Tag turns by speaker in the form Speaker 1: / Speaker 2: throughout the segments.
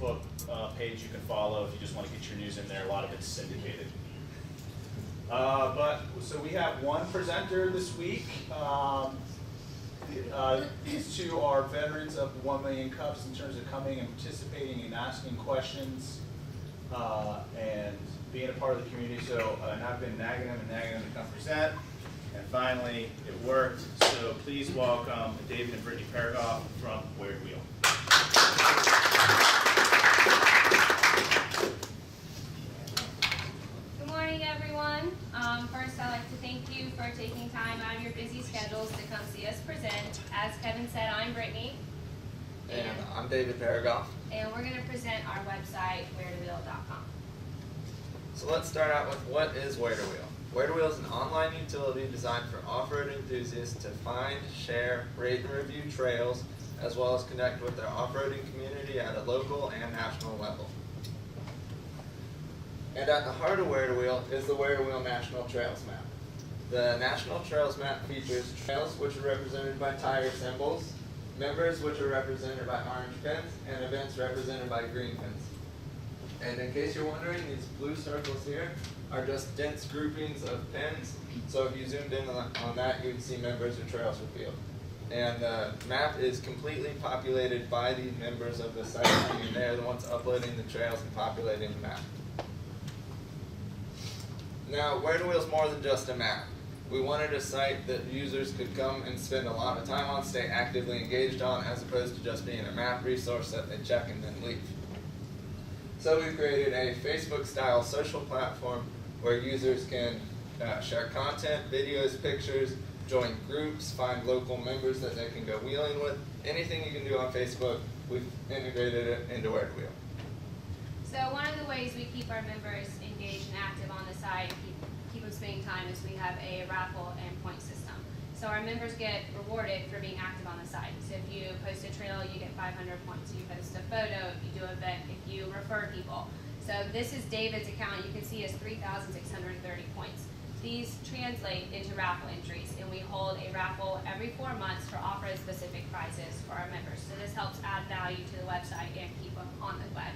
Speaker 1: Facebook page you can follow if you just want to get your news in there. A lot of it's syndicated. So we have one presenter this week. These two are veterans of the 1 Million Cups in terms of coming and participating and asking questions and being a part of the community. So and I've been nagging them to come present. And finally, it worked. So please welcome David and Brittany Paragoff from Where2Wheel.
Speaker 2: Good morning, everyone. First, I'd like to thank you for taking time out of your busy schedules to come see us present. As Kevin said, I'm Brittany.
Speaker 3: And I'm David Paragoff.
Speaker 2: And we're going to present our website, Where2Wheel.com.
Speaker 3: So let's start out with what is Where2Wheel. Where2Wheel is an online utility designed for off-road enthusiasts to find, share, rate, and review trails, as well as connect with their off-roading community at a local and national level. And at the heart of Where2Wheel is the Where2Wheel National Trails Map. The National Trails Map features trails which are represented by tire symbols, members which are represented by orange pins, and events represented by green pins. And in case you're wondering, these blue circles here are just dense groupings of pins. So if you zoomed in on that, you would see members or trails revealed. And the map is completely populated by the members of the site, and they're the ones uploading the trails and populating the map. Now, Where2Wheel is more than just a map. We wanted a site that users could come and spend a lot of time on, stay actively engaged on, as opposed to just being a map resource that they check and then leave. So we've created a Facebook-style social platform where users can share content, videos, pictures, join groups, find local members that they can go wheeling with. Anything you can do on Facebook, we've integrated it into Where2Wheel.
Speaker 2: So one of the ways we keep our members engaged and active on the site and keep them spending time is we have a raffle and point system. So our members get rewarded for being active on the site. So if you post a trail, you get 500 points. If you post a photo, if you do an event, if you refer people. So this is David's account. You can see it's 3,630 points. These translate into raffle entries, and we hold a raffle every 4 months for off-road specific prizes for our members. So this helps add value to the website and keep them on the web.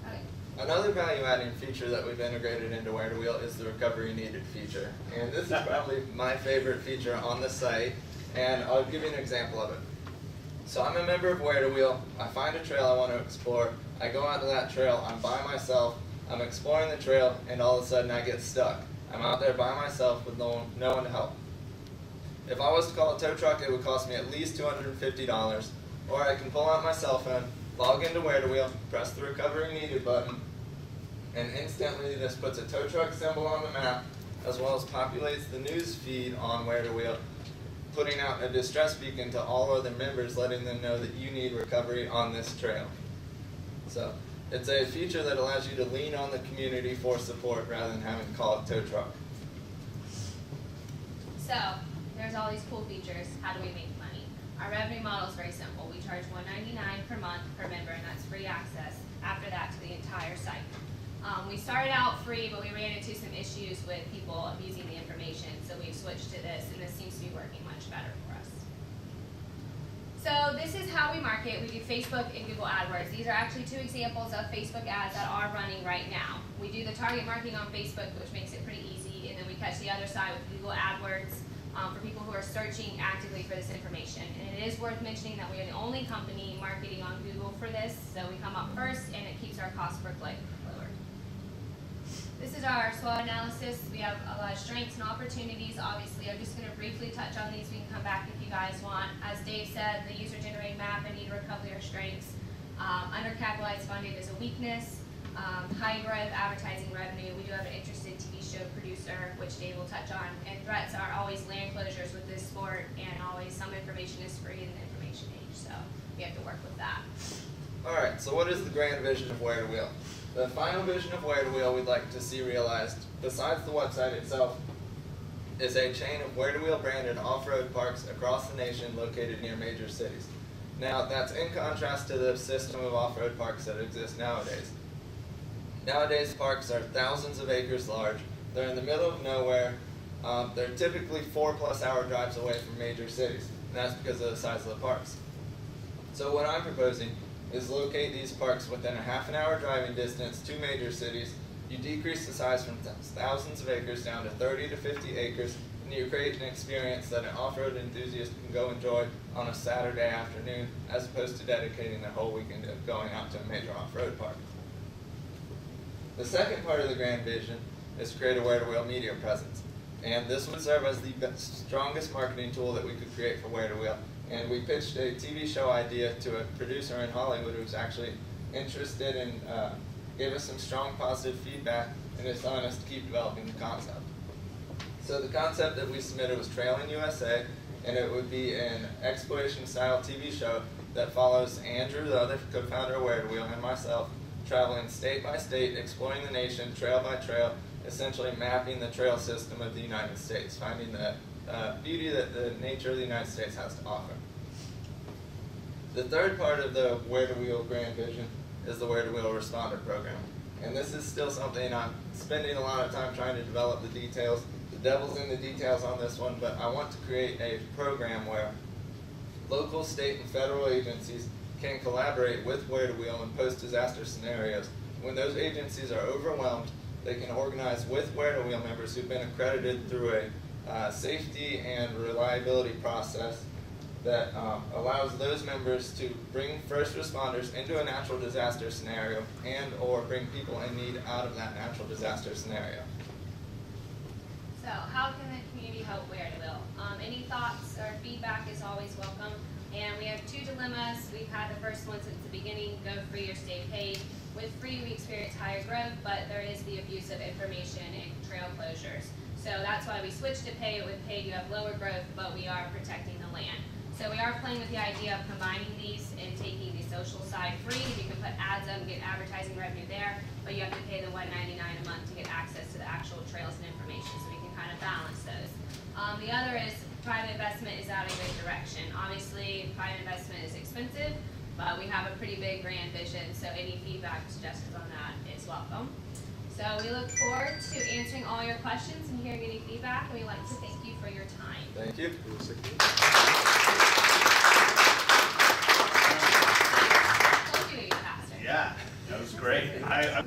Speaker 2: Okay.
Speaker 3: Another value-adding feature that we've integrated into Where2Wheel is the recovery needed feature. And this is probably my favorite feature on the site, and I'll give you an example of it. So I'm a member of Where2Wheel, I find a trail I want to explore, I go out to that trail, I'm by myself, I'm exploring the trail, and all of a sudden I get stuck. I'm out there by myself with no one to help. If I was to call a tow truck, it would cost me at least $250, or I can pull out my cell phone, log into Where2Wheel, press the recovery needed button, and instantly this puts a tow truck symbol on the map, as well as populates the news feed on Where2Wheel, putting out a distress beacon to all other members, letting them know that you need recovery on this trail. So it's a feature that allows you to lean on the community for support rather than having to call a tow truck.
Speaker 2: So there's all these cool features. How do we make money? Our revenue model is very simple. We charge $199 per month per member, and that's free access after that to the entire site. We started out free, but we ran into some issues with people abusing the information, so we've switched to this, and this seems to be working much better for us. So this is how we market. We do Facebook and Google AdWords. These are actually two examples of Facebook ads that are running right now. We do the target marketing on Facebook, which makes it pretty easy, and then we catch the other side with Google AdWords for people who are searching actively for this information. And it is worth mentioning that we are the only company marketing on Google for this, so we come up first, and it keeps our cost per click lower. This is our SWOT analysis. We have a lot of strengths and opportunities. Obviously, I'm just going to briefly touch on these. We can come back if you guys want. As Dave said, the user-generated map and need recovery are strengths. Undercapitalized funded is a weakness. High growth advertising revenue. We do have an interested TV show producer, which Dave will touch on. And threats are always land closures with this sport, and always some information is free in the information age. So we have to work with that.
Speaker 3: Alright, so what is the grand vision of Where2Wheel? The final vision of Where2Wheel we'd like to see realized, besides the website itself, is a chain of Where2Wheel branded off-road parks across the nation located near major cities. Now, that's in contrast to the system of off-road parks that exist nowadays. Nowadays, parks are thousands of acres large, they're in the middle of nowhere, they're typically 4+ hour drives away from major cities, and that's because of the size of the parks. So what I'm proposing is locate these parks within a half-an-hour driving distance to major cities. You decrease the size from thousands of acres down to 30 to 50 acres, and you create an experience that an off-road enthusiast can go enjoy on a Saturday afternoon, as opposed to dedicating their whole weekend to going out to a major off-road park. The second part of the grand vision is to create a Where2Wheel media presence. And this would serve as the strongest marketing tool that we could create for Where2Wheel. And we pitched a TV show idea to a producer in Hollywood who was actually interested and gave us some strong positive feedback and is telling us to keep developing the concept. So the concept that we submitted was Trailing USA, and it would be an exploration-style TV show that follows Andrew, the other co-founder of Where2Wheel, and myself, traveling state by state, exploring the nation, trail by trail, essentially mapping the trail system of the United States, finding the beauty that the nature of the United States has to offer. The third part of the Where2Wheel grand vision is the Where2Wheel responder program. And this is still something I'm spending a lot of time trying to develop the details. The devil's in the details on this one, but I want to create a program where local, state, and federal agencies can collaborate with Where2Wheel in post-disaster scenarios. When those agencies are overwhelmed, they can organize with Where2Wheel members who've been accredited through a safety and reliability process that allows those members to bring first responders into a natural disaster scenario and or bring people in need out of that natural disaster scenario.
Speaker 2: So how can the community help Where2Wheel? Any thoughts or feedback is always welcome. And we have two dilemmas. We've had the first one since the beginning, go free or stay paid. With free, we experience higher growth, but there is the abuse of information and trail closures. So that's why we switched to pay. With paid, you have lower growth, but we are protecting the land. So we are playing with the idea of combining these and taking the social side free. You can put ads up and get advertising revenue there, but you have to pay the $1.99 a month to get access to the actual trails and information, so we can kind of balance those. The other is private investment is out a good direction. Obviously, private investment is expensive, but we have a pretty big grand vision, so any feedback, suggestions on that is welcome. So we look forward to answering all your questions and hearing any feedback, and we'd like to thank you for your time.
Speaker 3: Thank you.
Speaker 1: Yeah, that was great.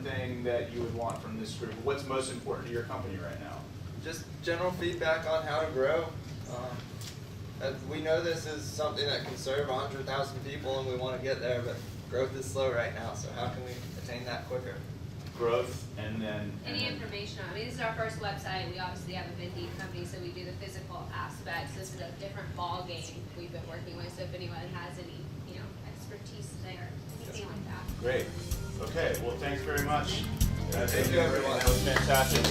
Speaker 1: Thing that you would want from this group, what's most important to your company right now?
Speaker 3: Just general feedback on how to grow. We know this is something that can serve 100,000 people and we want to get there, but growth is slow right now, so how can we attain that quicker?
Speaker 1: Growth and then...
Speaker 2: Any information on, this is our first website. We obviously have a Vindy company, so we do the physical aspects. This is a different ball game we've been working with, so if anyone has any, expertise there, anything like that.
Speaker 1: Great. Okay, well, thanks very much.
Speaker 3: Thank you, everyone.
Speaker 1: That was fantastic.